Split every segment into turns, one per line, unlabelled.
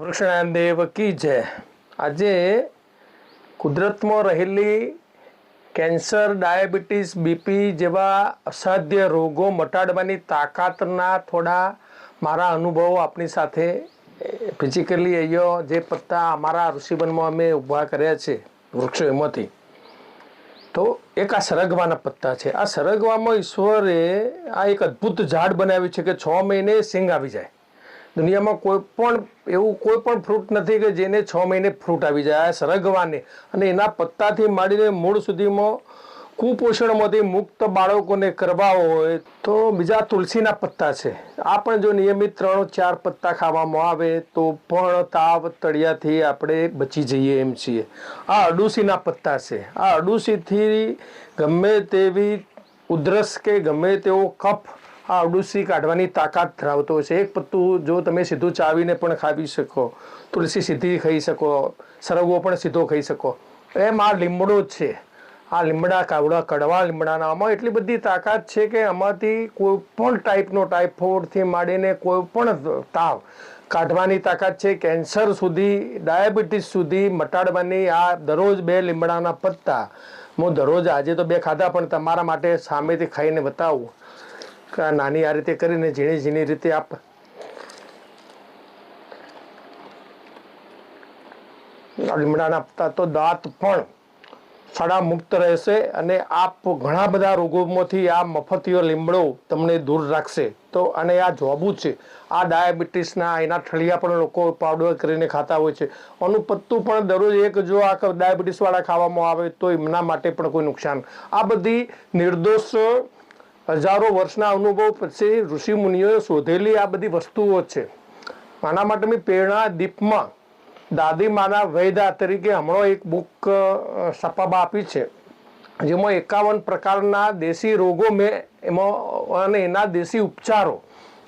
વૃક્ષનારાયણ દેવ કી જય। આજે કુદરતમાં રહેલી કેન્સર, ડાયાબિટીસ, બીપી જેવા અસાધ્ય રોગો મટાડવાની તાકાતના થોડા મારા અનુભવો આપની સાથે ફિઝિકલી અહીંયા જે પત્તા અમારા ઋષિવનમાં અમે ઊભા કર્યા છે વૃક્ષો એમાંથી, તો એક આ સરગવાના પત્તા છે। આ સરગવામાં ઈશ્વરે આ એક અદ્ભુત ઝાડ બનાવ્યું છે કે 6 મહિને સિંગ આવી જાય। દુનિયામાં કોઈ પણ ફ્રૂટ નથી કે જેને 6 મહિને ફ્રૂટ આવી જાય। આ સરગવાને અને એના પત્તાથી માંડીને મૂળ સુધીમાં કુપોષણમાંથી મુક્ત બાળકોને કરવા હોય તો બીજા તુલસીના પત્તા છે। આ પણ જો નિયમિત 3-4 પત્તા ખાવામાં આવે તો પણ તાવ તળિયાથી આપણે બચી જઈએ એમ છીએ। આ અરડુસીના પત્તા છે। આ અરડુસીથી ગમે તેવી ઉધરસ કે ગમે તેવો કફ આ અરડુસી કાઢવાની તાકાત ધરાવતો છે। એક પત્તું જો તમે સીધું ચાવીને પણ ખાવી શકો, તુલસી સીધી ખાઈ શકો, સરગવો પણ સીધો ખાઈ શકો, એમ આ લીમડો છે। આ લીમડા કાવડા કડવા લીમડાના આમાં એટલી બધી તાકાત છે કે આમાંથી કોઈ પણ ટાઈપનો ટાઇફોઇડથી માંડીને કોઈ પણ તાવ કાઢવાની તાકાત છે। કેન્સર સુધી, ડાયાબિટીસ સુધી મટાડવાની આ દરરોજ 2 લીમડાના પત્તા હું દરરોજ આજે તો 2 ખાધા પણ તમારા માટે સામેથી ખાઈને બતાવું કે આ નાની આ રીતે કરીને ઝીણી ઝીણી રીતે આપ લીમડાના પત્તા તો દાંત પણ સડા મુક્ત રહેશે અને આપ ઘણા બધા રોગોમાંથી આ મફતિયો લીમડો તમને દૂર રાખશે। તો અને આ જોબુ છે, આ ડાયાબિટીસના એના ઠળિયા પણ લોકો પાવડર કરીને ખાતા હોય છે। આનું પત્તું પણ દરરોજ એક જો આ ડાયાબિટીસવાળા ખાવામાં આવે તો એમના માટે પણ કોઈ નુકસાન। આ બધી નિર્દોષ હજારો વર્ષના અનુભવ પછી ઋષિ મુનિઓએ શોધેલી આ બધી વસ્તુઓ છે। આના માટે મેં પ્રેરણા દીપમાં દાદી માના વૈદા તરીકે હમણાં એક બુક છપાવવા આપી છે, જેમાં 51 પ્રકારના દેશી રોગો મેં એમાં અને એના દેશી ઉપચારો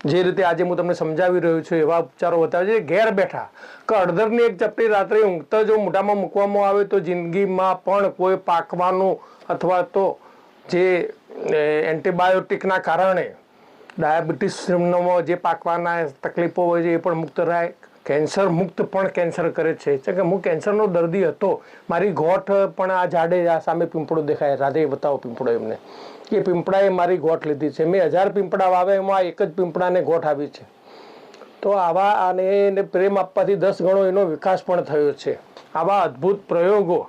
જે રીતે આજે હું તમને સમજાવી રહ્યો છું એવા ઉપચારો બતાવે છે। ઘેર બેઠા કે અડધરની એક ચપટી રાત્રે ઊંઘતા જો મોઢામાં મૂકવામાં આવે તો જિંદગીમાં પણ કોઈ પાકવાનું અથવા તો જે એન્ટીબાયોટિકના કારણે ડાયાબિટીસમાં જે પાકવાના તકલીફો હોય છે એ પણ મુક્ત થાય। કેન્સર મુક્ત પણ કેન્સર કરે છે કે હું કેન્સરનો દર્દી હતો, મારી ગોઠ પણ આ ઝાડે આ સામે પીંપળો દેખાય, રાધે બતાવો પીંપળો એમને, એ પીંપળાએ મારી ગોઠ લીધી છે। મેં 1000 પીંપળા વાવે એમાં એક જ પીંપળાને ગોઠ આવી છે। તો આવા અને એને પ્રેમ આપવાથી 10 ગણો એનો વિકાસ પણ થયો છે। આવા અદ્ભુત પ્રયોગો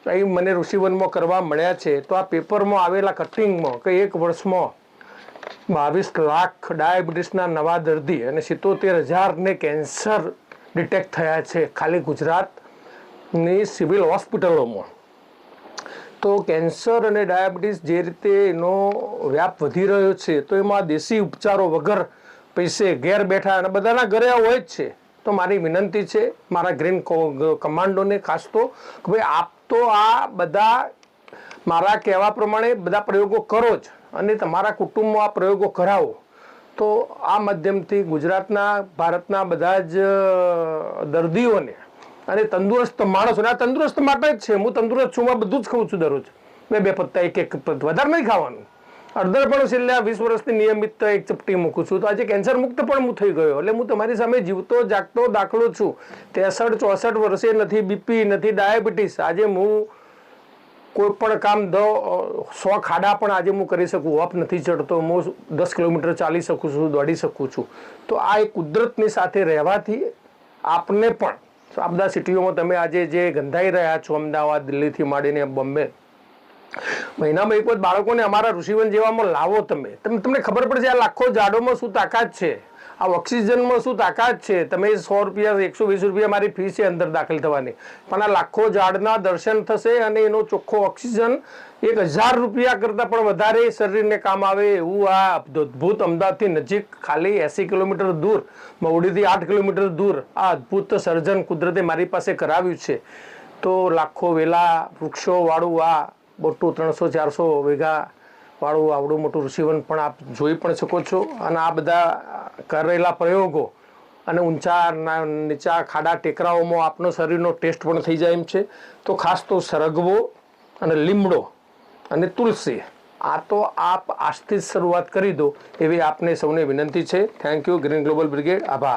અહીં મને ઋષિવનમાં કરવા મળ્યા છે। તો આ પેપરમાં આવેલા કટિંગમાં કે 1 વર્ષમાં 22 લાખ ડાયાબિટીસના નવા દર્દી અને 77,000ને કેન્સર ડિટેક્ટ થયા છે ખાલી ગુજરાતની સિવિલ હોસ્પિટલોમાં। તો કેન્સર અને ડાયાબિટીસ જે રીતે એનો વ્યાપ વધી રહ્યો છે તો એમાં દેશી ઉપચારો વગર પૈસે ઘેર બેઠા અને બધાના ઘરે હોય જ છે। તો મારી વિનંતી છે મારા ગ્રીન કમાન્ડોને ખાસ તો કે ભાઈ આપ તો આ બધા મારા કહેવા પ્રમાણે બધા પ્રયોગો કરો જ અને તમારા કુટુંબમાં આ પ્રયોગો કરાવો। તો આ માધ્યમથી ગુજરાતના, ભારતના બધા જ દર્દીઓને અને તંદુરસ્ત માણસોને, આ તંદુરસ્ત માટે જ છે, હું તંદુરસ્ત છું, હું બધું જ ખાઉં છું દરરોજ 2 પત્તા, એક પત્તા, વધારે નહીં ખાવાનું। અડધર પણ છેલ્લા 20 વર્ષથી નિયમિત એક ચપટી મૂકું છું। તો આજે કેન્સર મુક્ત પણ હું થઈ ગયો, એટલે હું તમારી સામે જીવતો જાગતો દાખલો છું। 63-64 વર્ષે નથી બીપી, નથી ડાયાબિટીસ, આજે હું કોઈ પણ કામ 100 ખાડા પણ આજે હું કરી શકું, વોપ નથી ચડતો, હું 10 કિલોમીટર ચાલી શકું છું, દોડી શકું છું। તો આ એક કુદરતની સાથે રહેવાથી આપને પણ આ બધા સિટીઓમાં તમે આજે જે ગંધાઈ રહ્યા છો, અમદાવાદ, દિલ્હીથી માંડીને બોમ્બે, મહિનામાં એક વખત બાળકોને અમારા ઋષિવન જેવામાં લાવો તમને ખબર પડશે આ લાખો ઝાડોમાં શું તાકાત છે, આ ઓક્સિજનમાં શું તાકાત છે। તમે 100 રૂપિયા, 120 રૂપિયા મારી ફી છે અંદર દાખલ થવાની, પણ આ લાખો ઝાડના દર્શન થશે અને એનો ચોખ્ખો ઓક્સિજન 1000 રૂપિયા કરતાં પણ વધારે શરીરને કામ આવે એવું આ અદ્ભુત અમદાવાદથી નજીક ખાલી 80 કિલોમીટર દૂર, મવડીથી 8 કિલોમીટર દૂર આ અદ્ભુત સર્જન કુદરતે મારી પાસે કરાવ્યું છે। તો લાખો વેલા વૃક્ષોવાળું આ મોટું 300-400 વીઘા વાળું આવડું મોટું ઋષિવન પણ આપ જોઈ પણ શકો છો। અને આ બધા કરેલા પ્રયોગો અને ઊંચા નીચા ખાડા ટેકરાઓમાં આપનો શરીરનો ટેસ્ટ પણ થઈ જાય એમ છે। તો ખાસ તો સરગવો અને લીમડો અને તુલસી આ તો આપ આજથી જ શરૂઆત કરી દો એવી આપને સૌને વિનંતી છે। Thank you green global brigade, આભાર।